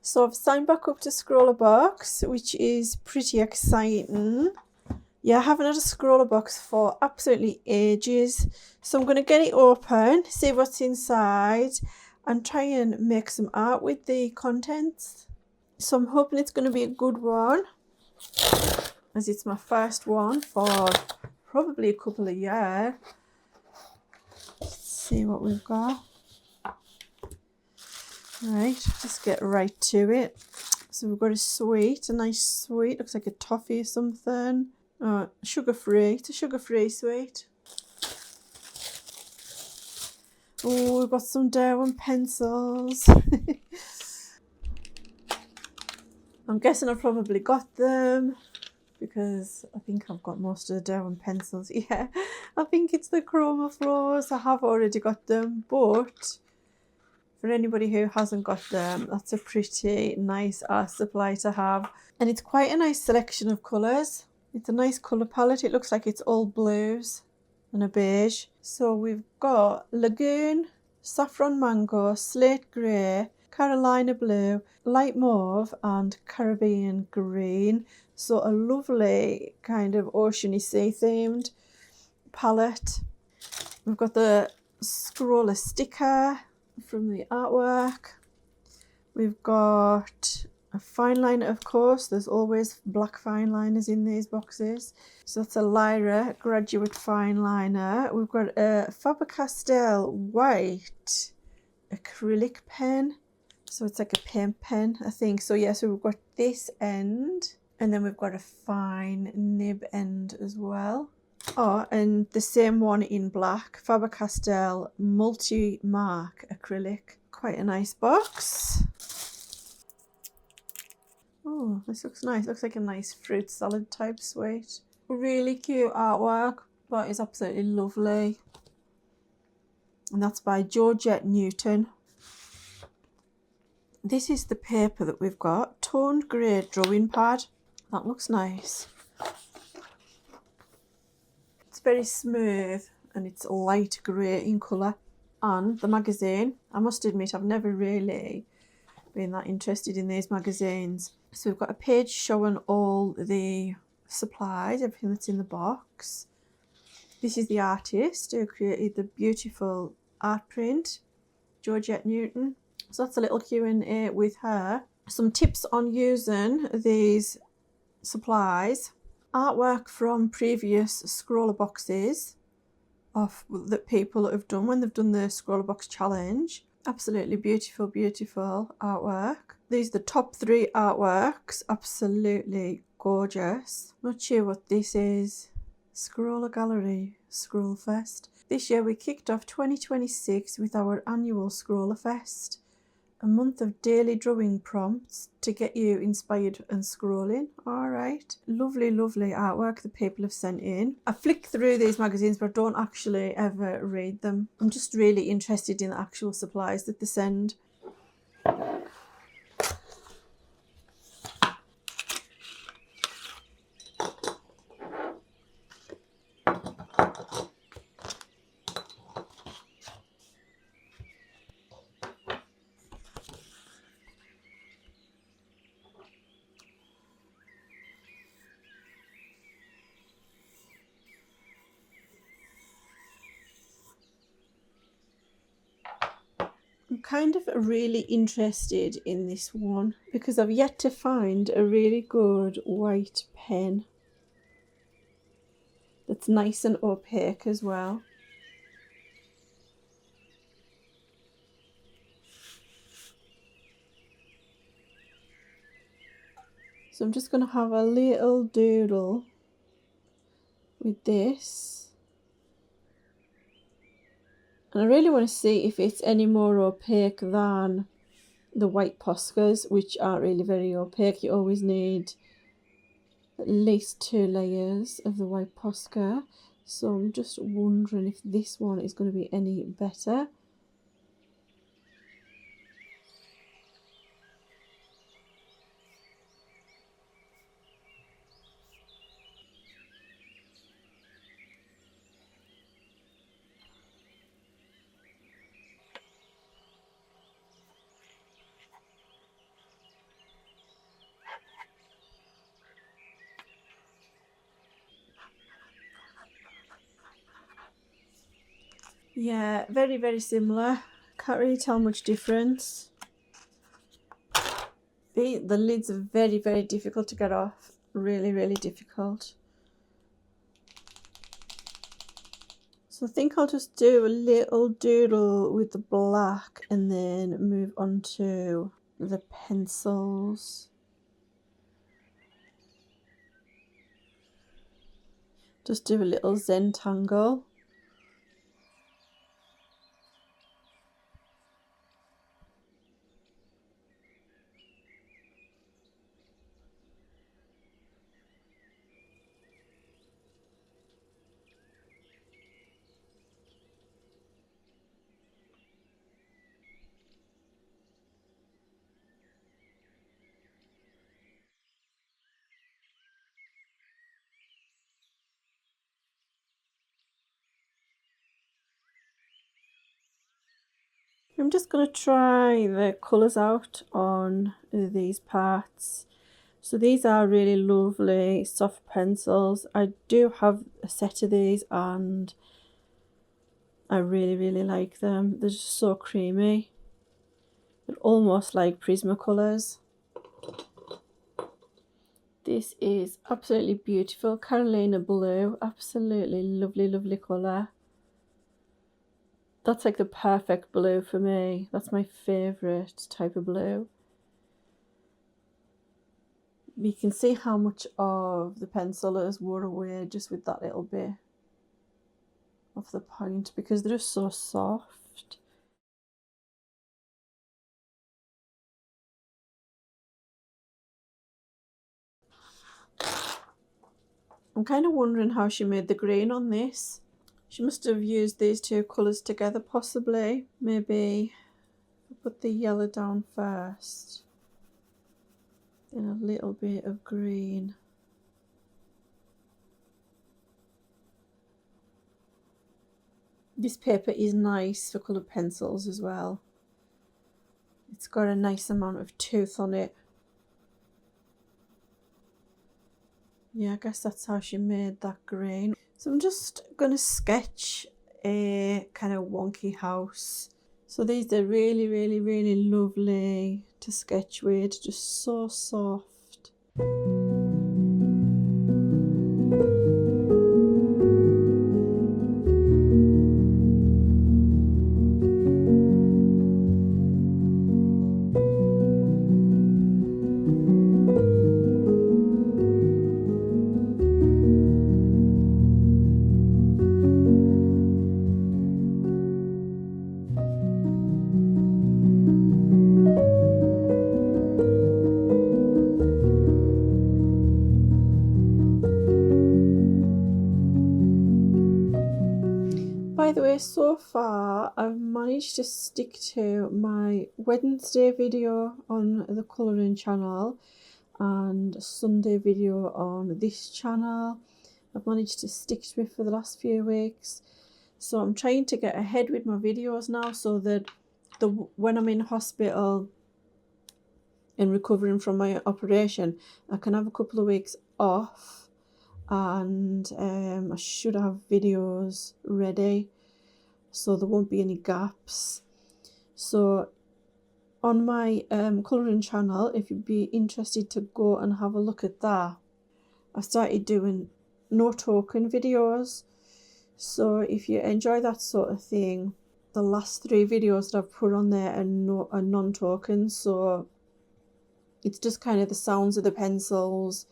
So I've signed back up to ScrawlrBox, which is pretty exciting. Yeah, I haven't had a ScrawlrBox for absolutely ages. So I'm going to get it open, see what's inside, and try and make some art with the contents. So I'm hoping it's going to be a good one, as it's my first one for probably a couple of years. Let's see what we've got. Right, just get right to it. So we've got a sweet, a nice sweet, looks like a toffee or something. Sugar-free, it's a sugar-free sweet. Oh, we've got some Derwent pencils. I'm guessing I've probably got them because I think I've got most of the Derwent pencils. Yeah, I think it's the Chromaflows. I have already got them, but for anybody who hasn't got them, that's a pretty nice art supply to have. And it's quite a nice selection of colours. It's a nice colour palette. It looks like it's all blues and a beige. So we've got Lagoon, Saffron Mango, Slate Grey, Carolina Blue, Light Mauve and Caribbean Green. So a lovely kind of oceany sea themed palette. We've got the Scrawler sticker from the artwork. We've got a fine liner, of course. There's always black fine liners in these boxes. So that's a Lyra graduate fine liner. We've got a Faber-Castell white acrylic pen. So it's like a paint pen, I think. So yeah, so we've got this end, and then we've got a fine nib end as well. Oh, and the same one in black, Faber-Castell multi-mark acrylic. Quite a nice box. Oh, this looks nice. Looks like a nice fruit salad type sweet. Really cute artwork. That is absolutely lovely. And that's by Georgette Newton. This is the paper that we've got. Toned grey drawing pad. That looks nice. It's very smooth and it's light grey in colour. And the magazine, I must admit I've never really been that interested in these magazines. So we've got a page showing all the supplies, everything that's in the box. This is the artist who created the beautiful art print, Georgette Newton. So that's a little Q&A with her. Some tips on using these supplies. Artwork from previous ScrawlrBoxes that people have done when they've done the ScrawlrBox challenge. Absolutely beautiful, beautiful artwork. These are the top 3 artworks. Absolutely gorgeous. Not sure what this is. Scrawler Gallery, Scroll Fest. This year we kicked off 2026 with our annual Scrawler Fest. A month of daily drawing prompts to get you inspired and scrolling. Alright. Lovely, lovely artwork that people have sent in. I flick through these magazines but don't actually ever read them. I'm just really interested in the actual supplies that they send. I'm kind of really interested in this one because I've yet to find a really good white pen that's nice and opaque as well. So I'm just going to have a little doodle with this. And I really want to see if it's any more opaque than the white Poscas, which aren't really very opaque. You always need at least 2 layers of the white Posca. So I'm just wondering if this one is going to be any better. Yeah, very, very similar. Can't really tell much difference. The lids are very, very difficult to get off. Really, really difficult. So I think I'll just do a little doodle with the black and then move on to the pencils. Just do a little Zentangle. I'm just going to try the colours out on these parts. So these are really lovely soft pencils. I do have a set of these and I really, really like them. They're just so creamy. They're almost like Prismacolors. This is absolutely beautiful. Carolina Blue, absolutely lovely, lovely colour. That's like the perfect blue for me. That's my favourite type of blue. You can see how much of the pencil has wore away just with that little bit of the point because they're so soft. I'm kind of wondering how she made the green on this. She must have used these two colours together possibly. Maybe put the yellow down first. Then a little bit of green. This paper is nice for coloured pencils as well. It's got a nice amount of tooth on it. Yeah, I guess that's how she made that green. So I'm just going to sketch a kind of wonky house. So these are really, really, really lovely to sketch with, just so soft. By the way, so far I've managed to stick to my Wednesday video on the colouring channel and Sunday video on this channel. I've managed to stick to it for the last few weeks. So I'm trying to get ahead with my videos now so that when I'm in hospital and recovering from my operation, I can have a couple of weeks off and I should have videos ready so there won't be any gaps. So on my colouring channel, if you'd be interested to go and have a look at that, I started doing no token videos. So if you enjoy that sort of thing, the last 3 videos that I've put on there are non-token, so it's just kind of the sounds of the pencils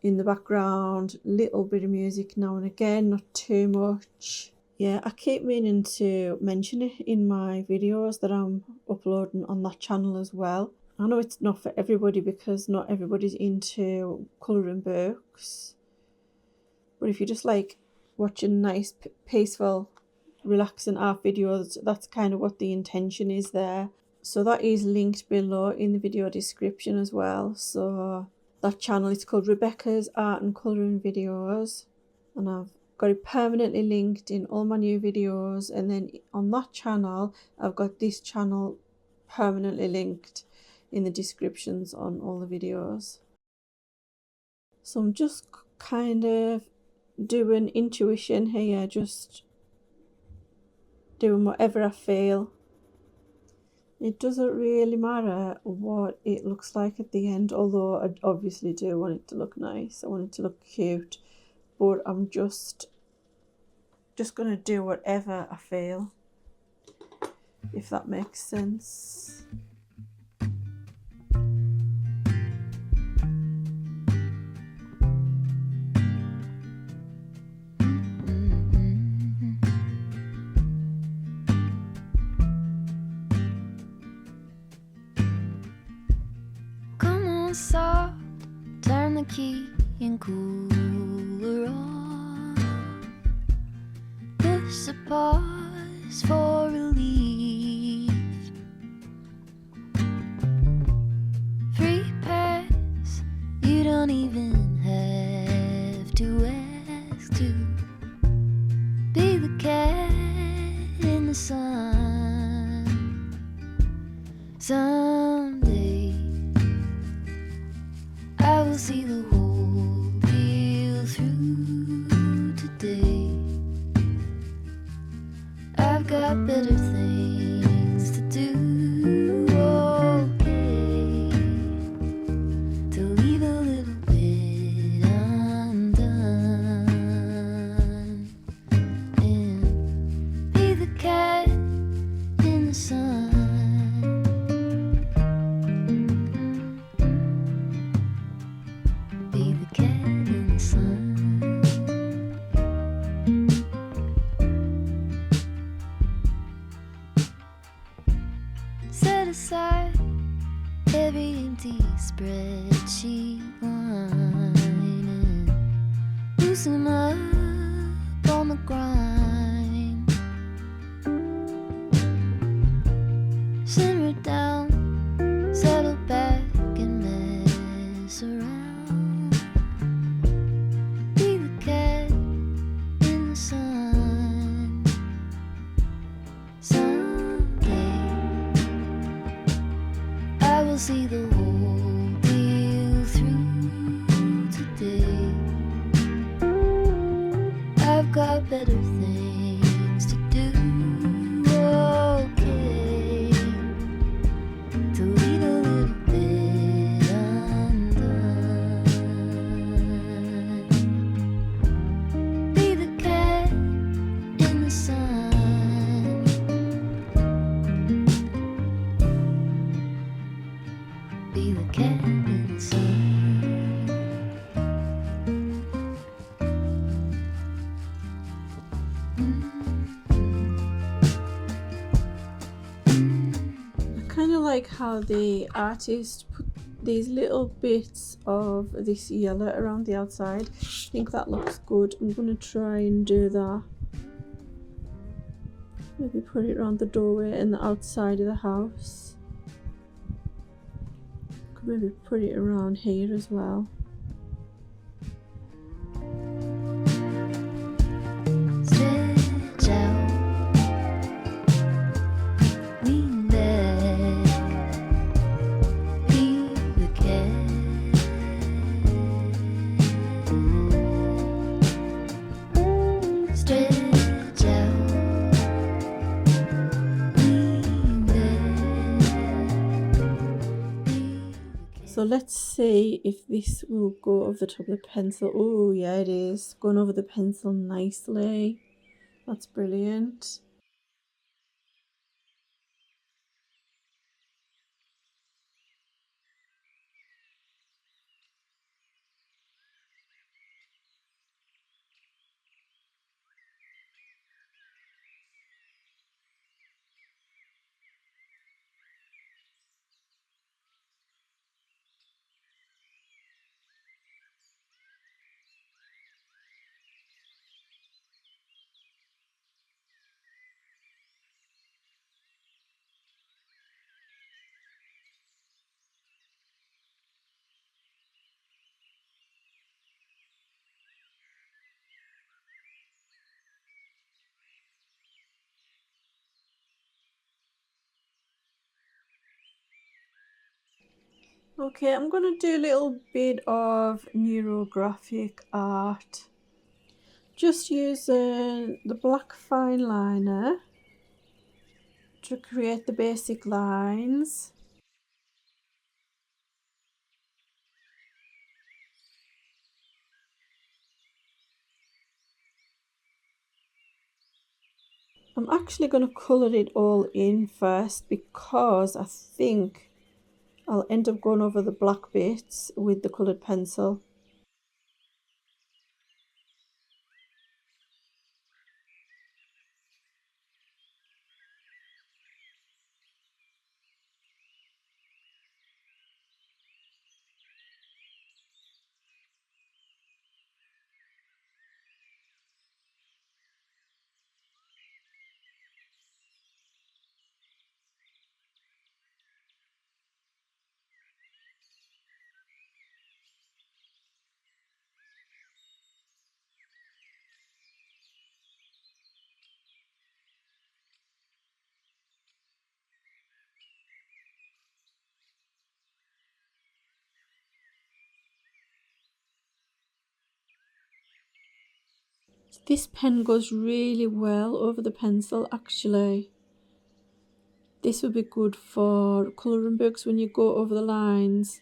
in the background, little bit of music now and again, not too much. Yeah, I keep meaning to mention it in my videos that I'm uploading on that channel as well. I know it's not for everybody because not everybody's into colouring books, but if you just like watching nice, peaceful, relaxing art videos, that's kind of what the intention is there. So that is linked below in the video description as well. So that channel is called Rebecca's Art and Colouring Videos, and I've got it permanently linked in all my new videos, and then on that channel I've got this channel permanently linked in the descriptions on all the videos. So I'm just kind of doing intuition here, just doing whatever I feel. It doesn't really matter what it looks like at the end, although I obviously do want it to look nice. I want it to look cute, but I'm just going to do whatever I feel, if that makes sense. Soft, turn the key and cooler on. Push a pause for relief. Free pass, you don't even have to ask to be the cat in the sun. Someday I will see the whole deal through today. I've got better things to do, okay, to leave a little bit undone and be the cat in the sun. Set aside every empty spreadsheet line and loosen up on the grind. Simmer down, settle back and mess around. Be the cat in the sun. I will see the whole deal through today. I've got better things to do, okay, to leave a little bit undone. Be the cat in the sun. Be the cat in the sun. I kind of like how the artist put these little bits of this yellow around the outside. I think that looks good. I'm going to try and do that. Maybe put it around the doorway and the outside of the house. Could maybe put it around here as well. Stretch out, lean back, be the cat. Stretch out, lean back, be the cat. So let's see if this will go over the top of the pencil. Oh yeah, it is going over the pencil nicely. That's brilliant. Okay, I'm going to do a little bit of neurographic art. Just using the black fine liner to create the basic lines. I'm actually going to colour it all in first because I think I'll end up going over the black bits with the coloured pencil. This pen goes really well over the pencil actually. This would be good for colouring books when you go over the lines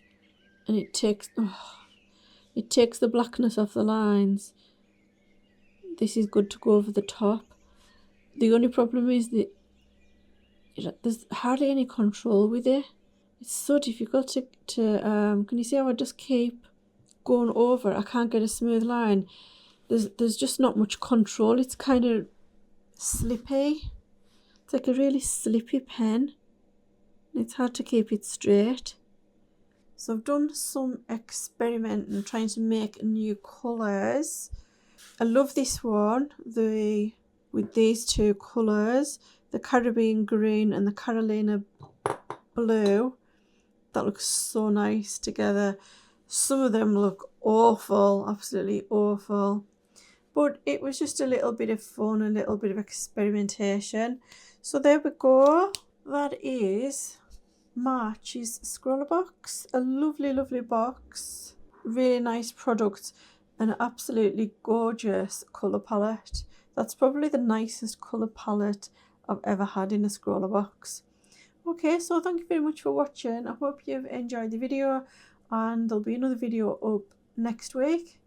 and it takes the blackness off the lines. This is good to go over the top. The only problem is that there's hardly any control with it. It's so difficult to can you see how I just keep going over? I can't get a smooth line. There's just not much control. It's kind of slippy. It's like a really slippy pen. It's hard to keep it straight. So I've done some experimenting trying to make new colours. I love this one, with these two colours, the Caribbean green and the Carolina blue. That looks so nice together. Some of them look awful, absolutely awful. But it was just a little bit of fun, a little bit of experimentation. So there we go. That is March's ScrawlrBox. A lovely, lovely box. Really nice product. An absolutely gorgeous colour palette. That's probably the nicest colour palette I've ever had in a ScrawlrBox. Okay, so thank you very much for watching. I hope you've enjoyed the video, and there'll be another video up next week.